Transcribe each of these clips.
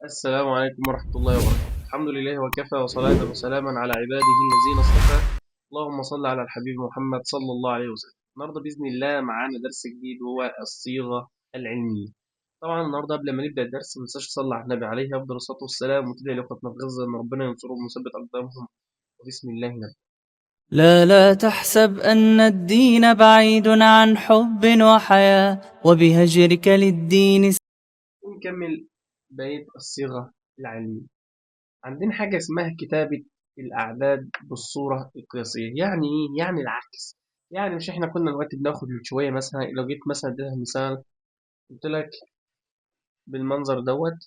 السلام عليكم ورحمة الله وبركاته. الحمد لله وكفى وصلاة وسلاما على عباده الذين اصطفى. اللهم صل على الحبيب محمد صلى الله عليه وسلم. النهارده بإذن الله معانا درس جديد وهو الصيغة العلمية. طبعا النهارده قبل ما نبدأ الدرس ما ننساش نصلي على النبي عليه أفضل الصلاة والسلام وتدعي لإخواتنا في غزة إن ربنا ينصرهم ويثبت أقدامهم. وبسم الله نبدأ. لا تحسب أن الدين بعيد عن حب وحياة وبهجرك للدين. ونكمل بقية الصيغة العلمية. عندنا حاجة اسمها كتابة الأعداد بالصورة القياسية. يعني إيه؟ يعني العكس. يعني مش إحنا كنا دلوقتي بناخد من شوية مثلا لو جيت مثلا اديتها مثال قلت لك بالمنظر دوت.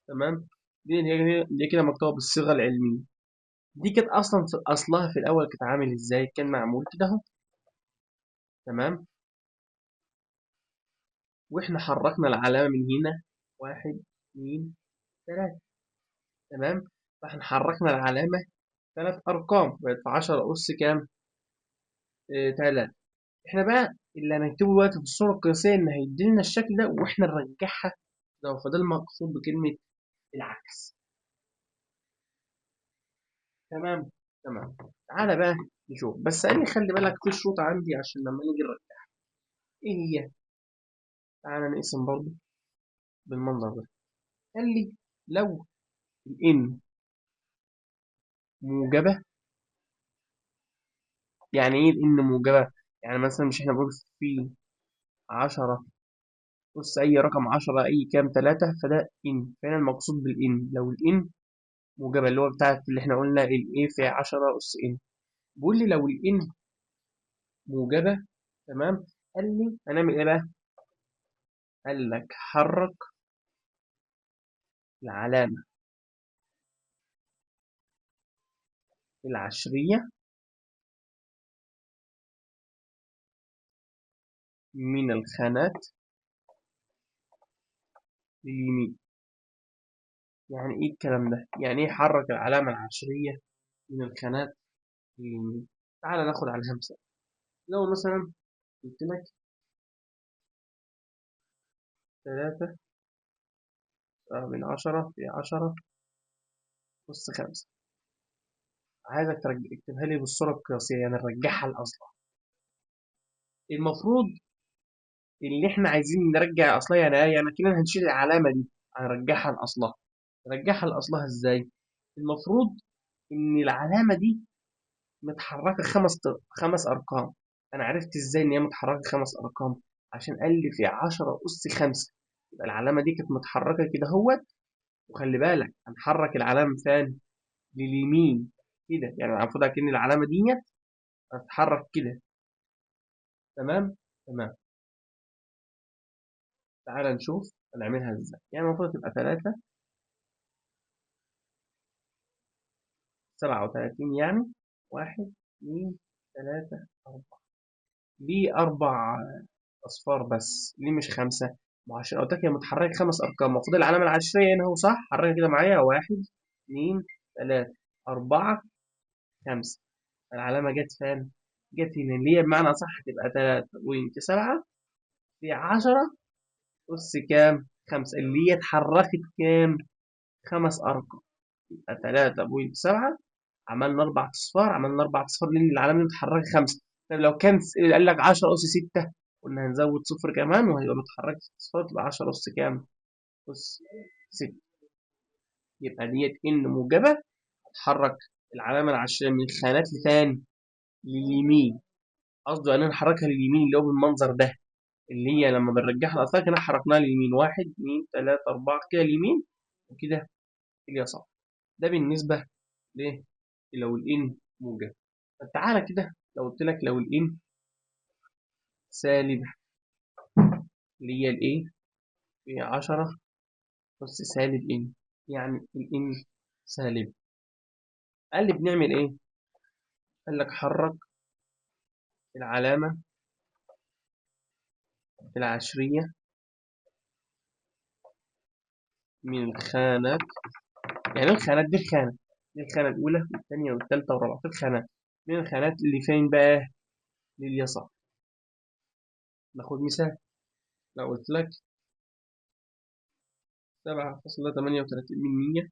تمام. دي كده مكتوبة بالصيغة العلمية. دي كانت أصلا في أصلها في الأول كانت عامل إزاي؟ كان معمول كده أهو. تمام. وإحنا حركنا العلامة من هنا واحد اتنين تلاتة. تمام. فإحنا حركنا العلامة تلات أرقام بقت في 10 أس كام؟ تلاتة. احنا بقى اللي هنكتبه دلوقتي في الصورة القياسية ان هيديلنا الشكل ده واحنا نرجعها ده، فده المقصود بكلمة العكس. تمام. تمام. تعالى بقى نشوف، بس قال لي خلي بالك في شروط عندي عشان لما نيجي نرجع. ايه هي؟ تعالى نقسم برضه بالمنظر ده. قال لي لو الان موجبة. يعني ايه الان موجبة؟ يعني مثلا مش احنا بنقول في 10 بص اي رقم 10 اي كام 3 فده ان، فهنا المقصود بالان لو الان موجبة اللي هو بتاعت اللي احنا قلنا الايه في 10 اس ان. بيقول لي لو الان موجبة. تمام. قال لي هنعمل ايه بقى؟ قال لك حرك العلامة العشرية من الخانات لليمين. يعني ايه الكلام ده؟ يعني ايه حرك العلامة العشرية من الخانات لليمين؟ تعال ناخد على الهمسة. لو مثلا قلت لك 3 من 10 في 10 أس 5. عايزك تكتبها لي بالصورة القياسية يعني نرجعها لأصلها. المفروض اللي احنا عايزين نرجع اصلها يعني ايه؟ يعني كده هنشيل العلامه دي هنرجعها لاصلها. نرجعها لاصلها ازاي؟ المفروض ان العلامه دي متحركه خمس ارقام. انا عرفت ازاي ان هي متحركه 5 ارقام؟ عشان قال لي في 10 اس 5. يبقى العلامه دي كانت متحركه كده اهوت. وخلي بالك هنحرك العلامه فين؟ لليمين كده. يعني المفروض اكن العلامه دي هتتحرك كده. تمام. تمام. تعال نشوف هنعملها ازاي. يعني المفروض تبقى 3 37 يعني واحد اتنين تلاتة أربعة. ليه 4 أصفار بس؟ ليه مش 5؟ ما عشان قلت لك هي متحركة 5 أرقام. المفروض العلامة العشرية هنا هو صح؟ حركها كده معايا واحد اتنين تلاتة أربعة 5. العلامة جت فين؟ جت هنا اللي هي بمعنى صح تبقى 3.7 في 10 أس كام؟ 5 اللي هي اتحركت كام؟ 5 أرقام. يبقى 3.7 عملنا 4 أصفار لأن العلامة متحركة 5. طب لو كان قال لك 10 أس 6 قلنا هنزود صفر كمان وهيبقى متحرك 6 أصفار تبقى 10 أس كام؟ أس 6. يبقى ديت إن موجبة هتحرك العلامة العشرية من الخانات لتاني لليمين. قصده إن أنا نحركها لليمين اللي هو بالمنظر ده. اللي هي لما بنرجعها لأصلها كده حركناها لليمين واحد اتنين تلاتة أربعة كده اليمين وكده اليسار. ده بالنسبة ليه؟ لو الإن موجب. طب تعالى كده لو قلت لك لو الإن سالب اللي هي الإيه في 10 أس سالب إن. يعني الإن سالب. قال لي بنعمل إيه؟ قال لك حرك العلامة العشرية من الخانات. يعني الخانات دي الخانة دي الخانة الأولى والثانية والثالثة والرابعة في الخانات. من الخانات اللي فين بقى؟ لليسار. ناخد مثال. لو قلت لك 7.38 من 100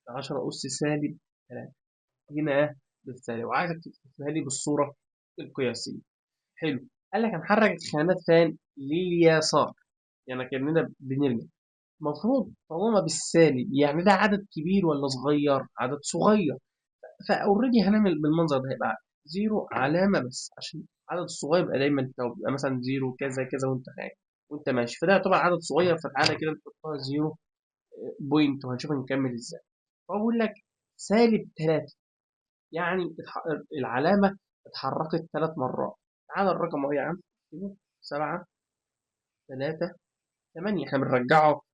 10 أس سالب 3. هنا بالسالب، وعايزك تكتبها لي بالصورة القياسية. حلو. قال لك هنحرك الخانات فين؟ لليسار، يعني كأننا بنرجع. المفروض طالما بالسالب يعني ده عدد كبير ولا صغير؟ عدد صغير. فاوريدي هنعمل بالمنظر ده، هيبقى زيرو علامة بس عشان العدد الصغير يبقى دايما بيبقى مثلا زيرو كذا كذا وانت خارج وانت ماشي، فده يعتبر عدد صغير، فتعالى كده نحطها زيرو بوينت وهنشوف نكمل ازاي. فأقول لك سالب 3، يعني العلامة اتحركت 3 مرات. تعالى الرقم اهو يا عم، 7 3 8، احنا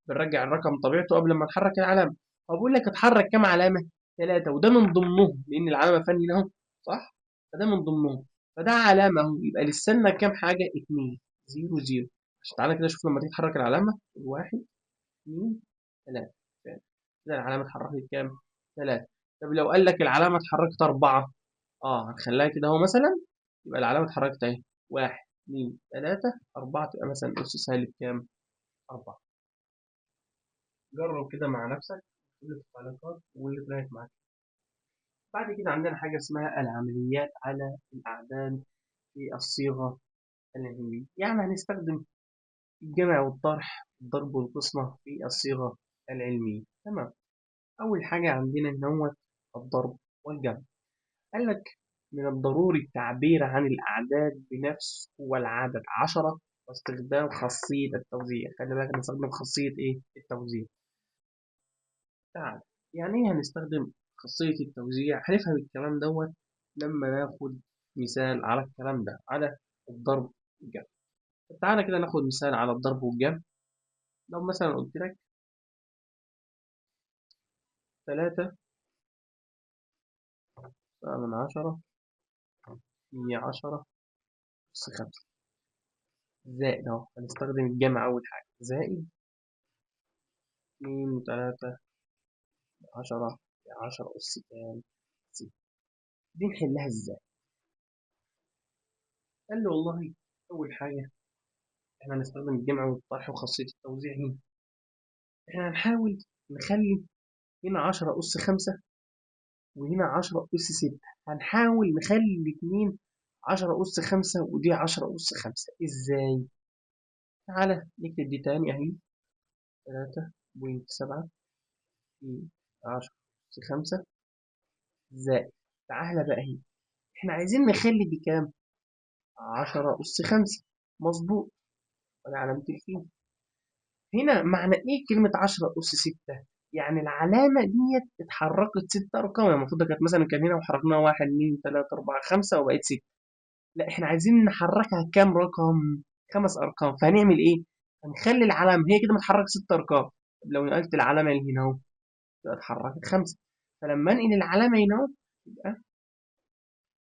بنرجع الرقم طبيعته قبل ما نحرك العلامة. فبقول لك اتحرك كام علامة؟ 3، وده من ضمنهم لأن العلامة فني اهو، صح؟ فده من ضمنهم، فده علامة اهو، يبقى لسه كام حاجة؟ 2 0 0. عشان تعالى كده شوف لما تيجي تحرك العلامة 1 2 3، كده العلامة اتحركت كام؟ 3. طب لو قال لك العلامة اتحركت 4، هنخليها كده اهو مثلا، يبقى العلامة اتحركت اهي 1 2 3 4، تبقى مثلا أس سالب كام؟ 4. جرب كده مع نفسك، قول لي في التعليقات واللي طلعت معاك. بعد كده عندنا حاجة اسمها العمليات على الأعداد في الصيغة العلمية، يعني هنستخدم الجمع والطرح الضرب والقسمة في الصيغة العلمية. تمام. أول حاجة عندنا إن هو الضرب والجمع. قال لك من الضروري التعبير عن الأعداد بنفس هو العدد 10 واستخدام خاصية التوزيع. خلي بالك نستخدم خاصية إيه؟ التوزيع. تعال، يعني إيه هنستخدم خاصية التوزيع؟ هنفهم الكلام دوت لما ناخد مثال على الكلام ده، على الضرب والجمع. طب تعالى كده ناخد مثال على الضرب والجمع. لو مثلا قلت لك 3 من 10 هي 10 أس 5 زائد أهو، هنستخدم الجمع أول حاجة، زائد 2 3 10 10 أس كام؟ 6. دي نحلها إزاي؟ قال له والله أول حاجة إحنا هنستخدم الجمع والطرح وخاصية التوزيع هنا. إحنا هنحاول نخلي هنا 10 أس 5 وهنا 10 أس 6. هنحاول نخلي الاتنين 10 أس 5 ودي 10 أس 5. إزاي؟ تعالى نكتب دي تاني أهي، 3.7 في 10 أس 5 زائد. تعالى بقى هنا، إحنا عايزين نخلي دي كام؟ 10 أس 5. مظبوط، ولا علامة الفيل. هنا معنى إيه كلمة 10 أس 6؟ يعني العلامة ديت اتحركت 6 أرقام، يعني المفروض كانت مثلا كان هنا وحركناها 1 2 3 4 5 وبقت 6. لا، احنا عايزين نحركها كام رقم؟ 5 أرقام. فهنعمل إيه؟ هنخلي العلامة هي كده متحركة 6 أرقام. طب لو نقلت العلامة اللي هنا أهو تبقى اتحركت 5. فلما أنقل العلامة هنا أهو يبقى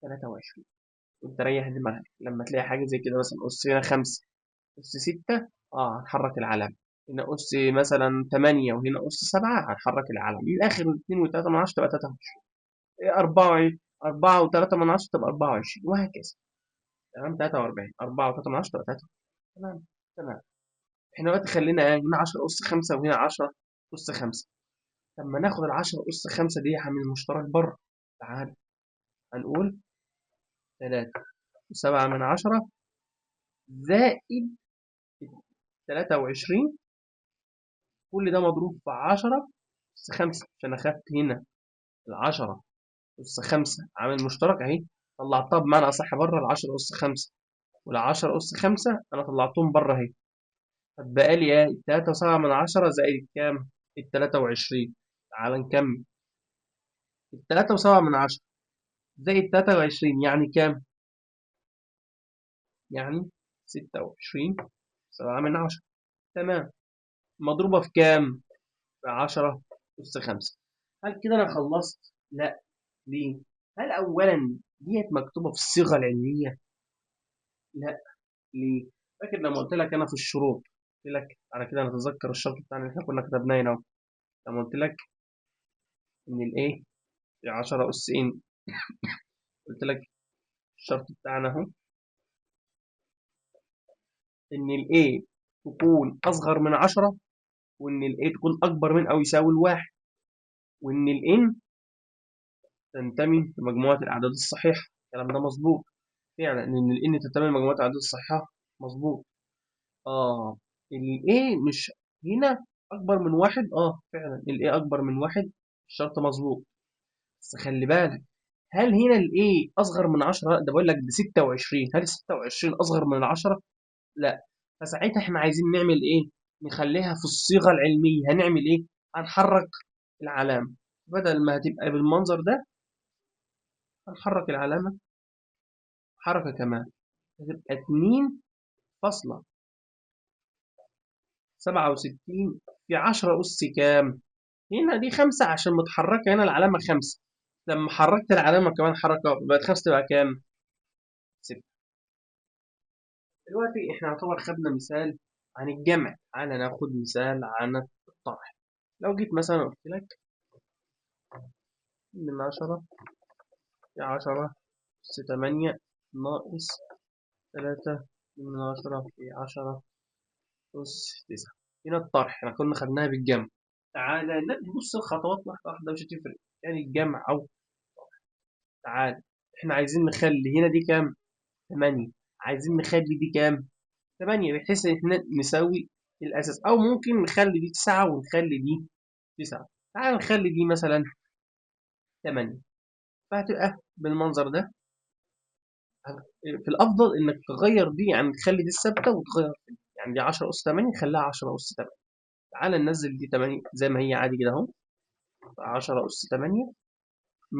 23. وأنت ريح دماغك لما تلاقي حاجة زي كده، مثلا أس هنا 5 أس 6، هنحرك العلامة. هنا أس مثلا 8 وهنا أس 7، هنحرك العلامة من الآخر. 2 و3 من 10 تبقى 23. 4 4 و3 من 10 تبقى 24، وهكذا. تمام. 43 4 و3 من 10 تبقى 3. تمام. تمام. احنا دلوقتي خلينا هنا 10 أس 5 وهنا 10 أس 5. لما ناخد ال 10 أس 5 دي عامل مشترك بره، تعال هنقول 3.7 من 10 زائد 23. كل ده مضروب في 10 أس 5، عشان أخدت هنا ال 10 أس 5 عامل مشترك أهي، طلعتها بمعنى أصح بره ال 10 أس 5 وال 10 أس 5 أنا طلعتهم بره أهي. هتبقى لي إيه؟ 3.7 من 10 زائد كام؟ ال 23. تعال نكمل. ال 3.7 من 10 زائد 23 يعني كام؟ يعني 26.7. تمام. مضروبة في كام؟ في 10 أس 5. هل كده أنا خلصت؟ لا. ليه؟ هل أولا ديت مكتوبة في الصيغة العلمية؟ لا. ليه؟ فاكر لما قلت لك أنا في الشروط، قلت لك على كده أنا أتذكر الشرط بتاعنا اللي إحنا كنا كتبناه هنا. لما قلت لك إن الإيه؟ في 10 أس إن، قلت لك الشرط بتاعنا أهو إن الإيه تكون أصغر من 10، وإن ال A تكون أكبر من أو يساوي الواحد، وإن ال N تنتمي لمجموعة الأعداد الصحيحة. الكلام ده مظبوط فعلا، إن ال N تنتمي لمجموعة الأعداد الصحيحة مظبوط. ال A مش هنا أكبر من واحد، فعلا ال A أكبر من واحد، الشرط مظبوط. بس خلي بالك، هل هنا ال A أصغر من 10؟ ده بقول لك ب 26، هل 26 أصغر من 10؟ لا. فساعتها احنا عايزين نعمل ايه؟ نخليها في الصيغة العلمية. هنعمل ايه؟ هنحرك العلامة، بدل ما هتبقى بالمنظر ده هنحرك العلامة حركة كمان، هتبقى 2.67 في 10 أس كام؟ هنا دي 5 عشان متحركة، هنا العلامة 5، لما حركت العلامة كمان حركة بقت 5 تبقى كام؟ 6. دلوقتي احنا يعتبر خدنا مثال عن الجمع، تعالى ناخد مثال عن الطرح. لو جيت مثلا قلت لك من 10 في 10 أس 8 ناقص 3 من 10 في 10 أس 9. هنا الطرح احنا كنا خدناها بالجمع. تعالى نبص الخطوات واحدة واحدة، مش هتفرق يعني الجمع أو تعالى. احنا عايزين نخلي هنا دي كام؟ 8. عايزين نخلي دي كام؟ 8، بحيث ان احنا نساوي الأساس، أو ممكن نخلي دي 9 ونخلي دي 9. تعالى نخلي دي مثلا 8، فهتبقى بالمنظر ده. في الافضل انك تغير دي، يعني تخلي دي الثابته وتغير دي. يعني دي 10 اس 8 خليها 10 اس 8. تعال ننزل دي 8 زي ما هي عادي كده اهو. 10 اس 8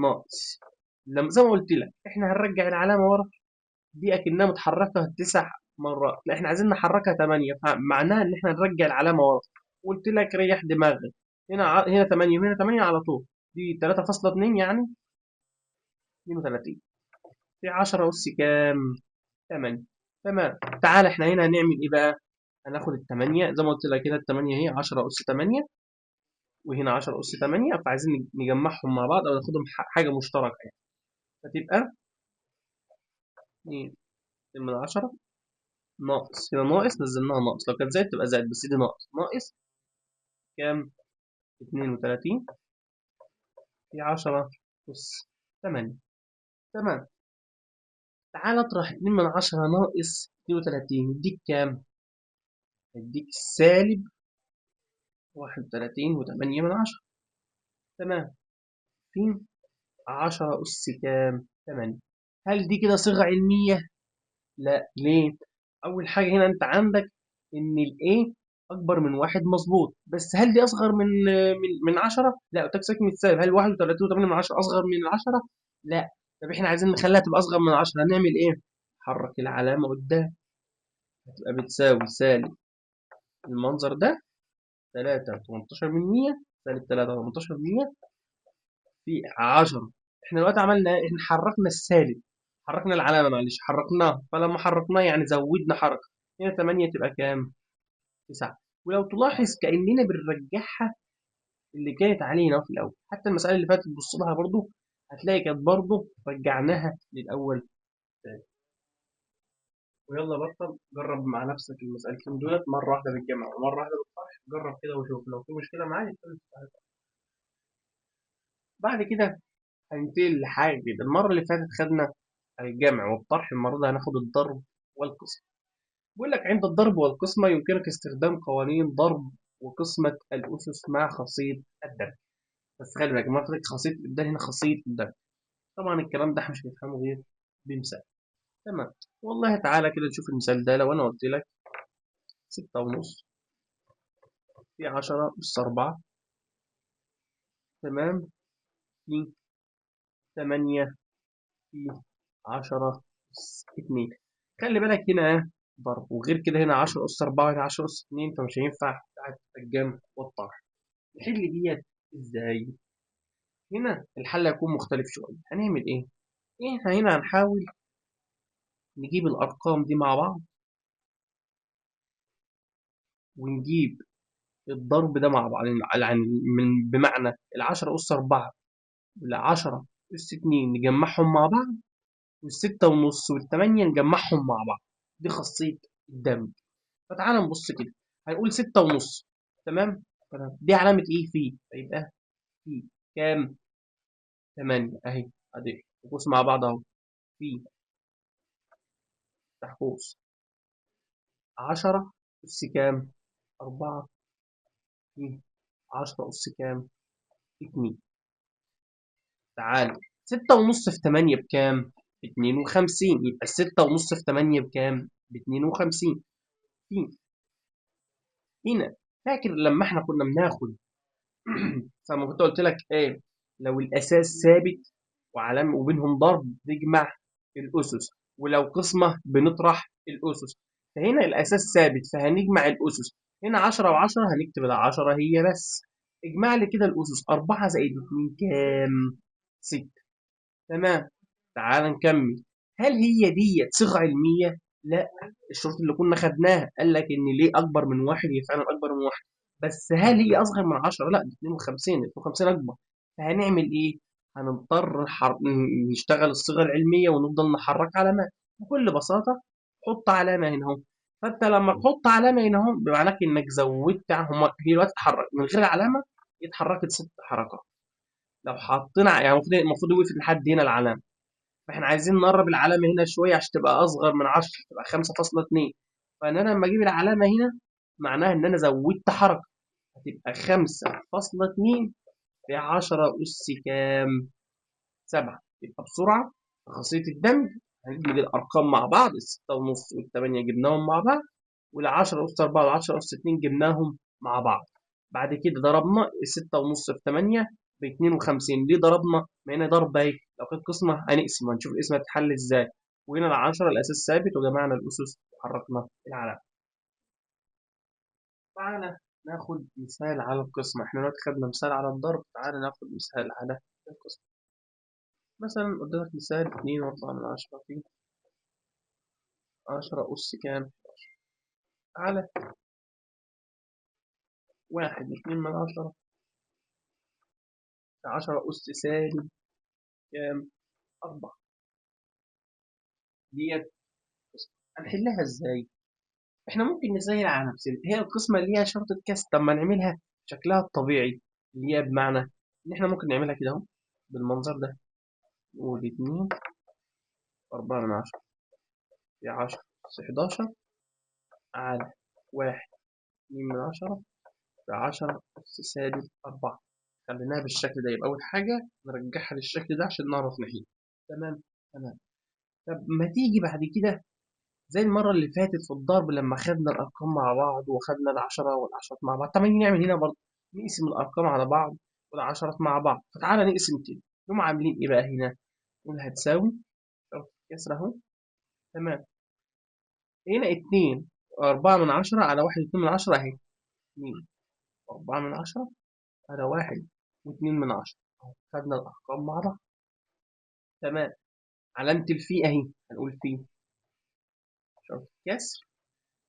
ناقص، لما زي ما قلت لك احنا هنرجع العلامه ورا، دي اكنها متحركه 9 مرات، لا احنا عايزين نحركها 8، فمعناها ان احنا نرجع العلامه ورا. قلت لك ريح دماغك، هنا 8 وهنا 8 على طول، دي 3.2 يعني 32 في 10 اس كام؟ 8. تمام. تعال احنا هنا هنعمل ايه بقى؟ هناخد التمانية زي ما قلت لك كده، التمانية هي 10 أس 8، وهنا 10 أس 8، فعايزين نجمعهم مع بعض أو ناخدهم حاجة مشتركة يعني. فتبقى 2 من 10 ناقص، هنا ناقص نزلناها ناقص، لو كانت زائد تبقى زائد، بس دي ناقص، ناقص كام؟ 32 في 10 أس 8. تمام. تعال اطرح 2 من 10 ناقص 32 يديك كام؟ يديك سالب 31 و8 من 10. تمام. في 10 أس كام؟ 8. هل دي كده صيغة علمية؟ لا. ليه؟ أول حاجة هنا أنت عندك إن ال A أكبر من واحد مظبوط، بس هل دي أصغر من 10؟ لا، قلت لك ساكن السالب. هل 31.8 من 10 أصغر من 10؟ لا. طب إحنا عايزين نخليها تبقى أصغر من 10، هنعمل إيه؟ حرك العلامة قدام، هتبقى بتساوي سالب المنظر ده 3.18 سالب 3.18 في 10. احنا دلوقتي عملنا ايه؟ احنا حركنا السالب، حركنا العلامة معلش حركناها، فلما حركناها يعني زودنا حركة. هنا 8 تبقى كام؟ 9. ولو تلاحظ كأننا بنرجعها اللي كانت علينا في الأول، حتى المسألة اللي فاتت بص لها برضو هتلاقي كانت برضو رجعناها للأول تاني. ويلا بطل جرب مع نفسك المسألتين دولت مرة واحدة بالجمع ومرة واحدة بالطرح، جرب كده وشوف لو في مشكلة معاك. بعد كده هننتقل لحاجة جديدة. المرة اللي فاتت خدنا الجمع والطرح، المرة دي هناخد الضرب والقسمة. بيقول لك عند الضرب والقسمة يمكنك استخدام قوانين ضرب وقسمة الأسس مع خاصية الدرج. بس خلي بالك ما فاتك خاصية الإبدال، هنا خاصية الدرج. طبعا الكلام ده احنا مش هنفهمه غير بمثال. تمام. والله تعالى كده نشوف المثال ده. لو أنا قلت لك 6.5 في 10 أس 4، تمام، في 8 في 10 أس 2. خلي بالك هنا ضرب، وغير كده هنا 10 أس 4 وهنا 10 أس 2، فمش هينفع بتاعت الجمع والطرح. نحل ديت ازاي؟ هنا الحل هيكون مختلف شوية. هنعمل ايه؟ احنا هنا هنحاول نجيب الأرقام دي مع بعض، ونجيب الضرب ده مع بعض، يعني بمعنى العشرة أس 4 والعشرة أس 2 نجمعهم مع بعض، والستة ونص والتمانية نجمعهم مع بعض. دي خاصية الدمج. فتعالى نبص كده، هنقول 6.5. تمام. تمام، دي علامة ايه فيه؟ فيبقى في كام؟ 8 اهي، ادي قوس مع بعض اهو. في تحت قوس 10 أس كام؟ 4. في 10 أس كام؟ 2. تعالى 6.5 في 8 بكام؟ ب52. يبقى 6.5 في 8 بكام؟ ب52. في هنا، فاكر لما احنا كنا بناخد فلما كنت قلت لك ايه؟ لو الاساس ثابت وعلامة وبينهم ضرب نجمع الاسس، ولو قسمة بنطرح الاسس. فهنا الاساس ثابت فهنجمع الاسس. هنا 10 و10 هنكتب ال10 هي بس. اجمع لي كده الاسس. 4 زائد 2 كام؟ 6. تمام. تعال نكمل. هل هي ديت صيغة علمية؟ لا. الشروط اللي كنا خدناها قال لك ان ليه اكبر من واحد، هي فعلا اكبر من واحد. بس هل هي اصغر من 10؟ لا، دي 52. 52 اكبر. فهنعمل ايه؟ هنضطر نشتغل الصيغة العلمية ونفضل نحرك علامات. بكل بساطة حط علامة هنا اهو. فانت لما تحط علامة هنا اهو بمعنى انك زودت هي دلوقتي تتحرك من غير علامة. هي اتحركت 6 حركات. لو حطينا يعني المفروض وقفت لحد هنا العلامة. فاحنا عايزين نقرب العلامة هنا شوية عشان تبقى أصغر من 10، تبقى 5.2. فإن أنا لما أجيب العلامة هنا معناها إن أنا زودت حركة. هتبقى 5.2 في 10 أس كام؟ 7. يبقى بسرعة خاصية الدمج هندمج الأرقام مع بعض. ال6.5 وال8 جبناهم مع بعض، وال10 أس 4 وال10 أس 2 جبناهم مع بعض. بعد كده ضربنا ال6.5 في 8 ب52. ليه ضربنا؟ ما هنا ضرب اهي. لو كانت قسمة هنقسم هنشوف القسمة هتتحل ازاي. وهنا ال10 الأساس ثابت وجمعنا الأسس وحركنا العلامة. تعالى ناخد مثال على القسمة. احنا دلوقتي خدنا مثال على الضرب، تعالى ناخد مثال على القسمة. مثلا قدامك مثال 2.4 في 10 أس كام؟ تعالى 1.2 في 10 أس سالب كام؟ 4. ديت قسمة. هنحلها ازاي؟ احنا ممكن نسهل على نفسنا. هي القسمة اللي هي شرطة كاس، طب ما نعملها شكلها الطبيعي، اللي هي بمعنى ان احنا ممكن نعملها كده اهو بالمنظر ده. نقول 2.4 في 10 أس 11 على 1.2 في 10 أس سالب 4. خليناها بالشكل ده. يبقى أول حاجة نرجعها للشكل ده عشان نعرف نحل. تمام. تمام. طب ما تيجي بعد كده زي المرة اللي فاتت في الضرب لما خدنا الأرقام مع بعض وخدنا العشرة والعشرات مع بعض. طب نيجي نعمل هنا برضه، نقسم الأرقام على بعض والعشرات مع بعض. فتعالى نقسم كده. نقوم عاملين إيه بقى هنا؟ نقول هتساوي شرط كسر أهو. تمام. هنا 2.4 على 1.2 أهي. 2.4 على 1.2 أهو. خدنا الأرقام مع بعض. تمام. علامة الفي أهي، هنقول في شرط كسر.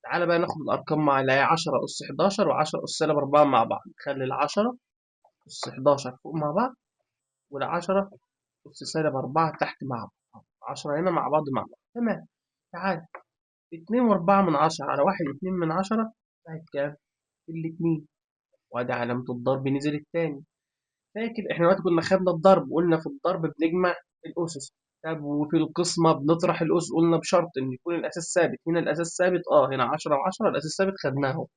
تعالى بقى ناخد الأرقام مع اللي هي 10 أس 11 و10 أس سالب 4 مع بعض. نخلي ال10 أس 11 فوق مع بعض، وال10 أس سالب 4 تحت مع بعض. 10 هنا مع بعض مع بعض. تمام. تعالى 2.4 على 1.2 بقت كام؟ الاتنين. وادي علامة الضرب نزل التاني. فاكر احنا دلوقتي كنا خدنا الضرب، قلنا في الضرب بنجمع الأسس. طب وفي القسمة بنطرح الأس، قلنا بشرط إن يكون الأساس ثابت. هنا الأساس ثابت، هنا 10 و10 الأساس ثابت خدناه.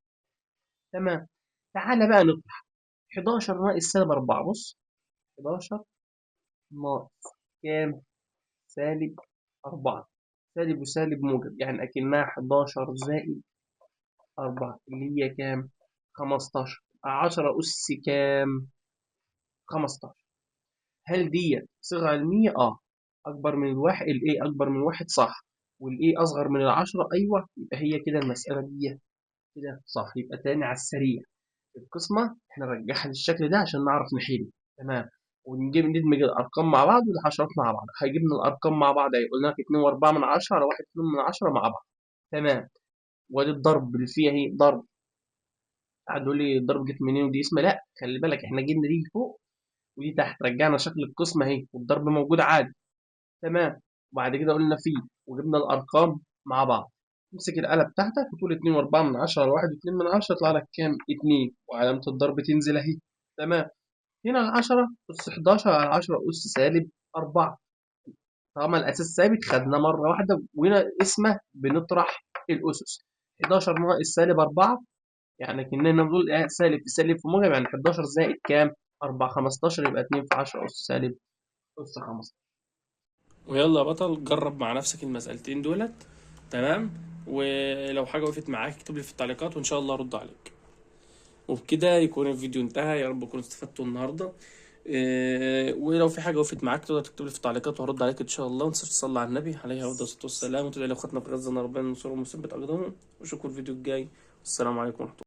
تمام. تعالى بقى نطرح 11 ناقص سالب 4. بص، 11 ناقص كام؟ سالب 4. سالب وسالب موجب يعني أكنها 11 زائد 4 اللي هي كام؟ 15. 10 أس كام؟ 15. هل ديت صيغة علمية؟ أكبر من الواحد. الإيه أكبر من واحد صح، والإيه أصغر من العشرة أيوه. يبقى هي كده المسألة دي كده صح. يبقى تاني على السريع القسمة احنا نرجعها للشكل ده عشان نعرف نحل. تمام. ونجيب ندمج الأرقام مع بعض والحشرات مع بعض. هيجيبنا الأرقام مع بعض أهي. قلنا لك 2.4 على 1.2 مع بعض. تمام. وادي الضرب اللي فيها اهي ضرب. قعد يقول لي الضرب جت منين ودي اسمها. لا، خلي بالك احنا جبنا دي فوق ودي تحت، رجعنا شكل القسمة اهي والضرب موجود عادي. تمام. وبعد كده قلنا فيه وجبنا الأرقام مع بعض. تمسك الآلة بتاعتك وتقول 2.4 على 1.2 يطلع لك كام؟ 2، وعلامة الضرب تنزل أهي. تمام. هنا العشرة أس 11 على 10 أس -4. طالما الأساس ثابت خدناه مرة واحدة، وهنا اسمه بنطرح الأسس. 11 ناقص -4، يعني كأننا بنقول إيه، سالب في سالب في موجب، يعني 11 زائد كام؟ 4. 15 يبقى 2 في 10 أس أس 15. ويلا يا بطل جرب مع نفسك المسألتين دولت. تمام. ولو حاجة وقفت معاك اكتب لي في التعليقات وإن شاء الله أرد عليك. وبكده يكون الفيديو انتهى، يا رب تكونوا استفدتوا النهاردة. ولو في حاجة وقفت معاك تقدر تكتب لي في التعليقات وهرد عليك إن شاء الله. ومتنساش تصلي على النبي عليه أفضل الصلاة والسلام، وتدعي لأخواتنا في غزة إن ربنا ينصرهم ويثبت أقدامهم. وأشوفكم الفيديو الجاي. والسلام عليكم ورحمة الله.